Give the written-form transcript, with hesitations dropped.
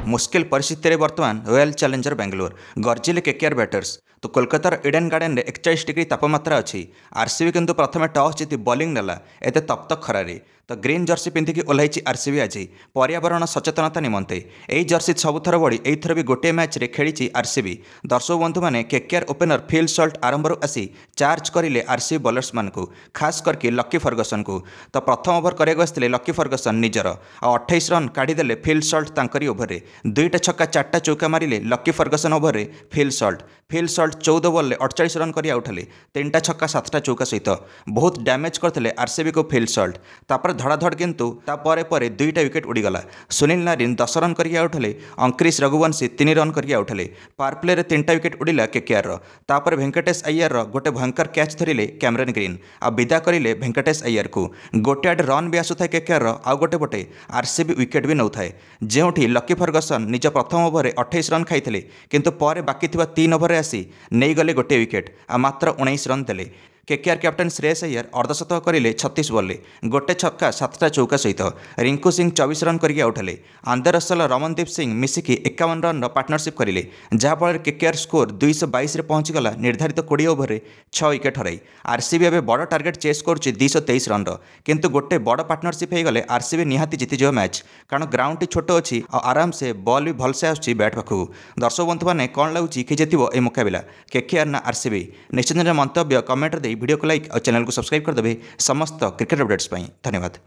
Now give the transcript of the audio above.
मुस्किल परिस्थिति बर्तमान रॉयल चैलेंजर बेंगलोर गर्जिले केकेआर बैटर्स तो कोलकातार इडेन गार्डन में 41 डिग्री तापमात्रा अच्छी। आरसीबी किंतु प्रथम टॉस जीति बॉलिंग नेला एत तप्त खरारे तो ग्रीन जर्सी पिंधिकी ओह्लैची आरसीबी आज पर्यावरण सचेतनता निमंते। यही जर्सी सबुथर बढ़ी एथर भी गोटे मैच रे खेली आरसीबी। दर्शक बंधु मैंने केकेआर ओपेनर फिल सल्ट आरंभ आसी चार्ज करें आरसीबी बॉलर्स मान को, खास करके लकी फर्गसन को। तो प्रथम ओभर करते लकी फर्गसन निजर 28 रन काढ़ीदे फिल सल्ट तांकरी ओभर 2टा छक्का 4टा चौका मारे Lockie Ferguson over Phil Salt 14 ball 48 run कर आउट हेले 3टा छक्का 7टा चौका सहित बहुत डैमेज करते आरसीबी को फिल सल्ट। तापर धड़ाधड़ किंतु तापर 2टा विकेट उड़ीगला। सुनील नारिन 10 रन कर आउट हेले, अंक्रिश रघुवंशी 3 रन कर आउट हेले। पावर प्ले रे 3टा विकेट उड़ीला केकेआर। तापर वेंकटेश अय्यर गोटे भयंकर कैच धरिले कैमरन ग्रीन आ विदा करिले वेंकटेश अय्यर को। गोटे आडे रन भी आसुଥାଏ केकेआर आउ गोटे पटे आरसीबी विकेट भी नौथाए, जेउठी लकी फर्गसन निज प्रथम ओभर 28 रन खाइथिले किंतु पर बाकी 3 ओभर आसी नहीं गले गोटे विकेट आ मात्र 19 रन देले। केकेआर कैप्टन श्रेयस अय्यर अर्धशतक करें 36 बॉल गोटे छक्का 7टा चौका सहित। रिंकू सिंह 24 रन करके आउट हेले। आंदर रसल रमनदीप सिंह मिसिकी 51 रन पार्टनरशिप करें, जहाँफल केकेआर स्कोर 222 रे पहुंचीगला निर्धारित 20 ओभर 6 विकेट हराई। आरसीबी एवं बड़ टार्गेट चेस कर 223 रन किंतु गोटे बड़ पार्टनरशिप हो गले आरसीबी निहाती जीतीज मैच, कारण ग्राउंड छोट अच्छी आराम से बॉल भी भलसे आसूँ बैट पाखक। दर्शक बंधु मैंने कौन लगुच कि जीतब यह मुकाबला केकेआर ना आरसीबी? निश्चित मंतव्य कमेंट वीडियो को लाइक और चैनल को सब्सक्राइब करदे समस्त क्रिकेट अपडेट्स। धन्यवाद।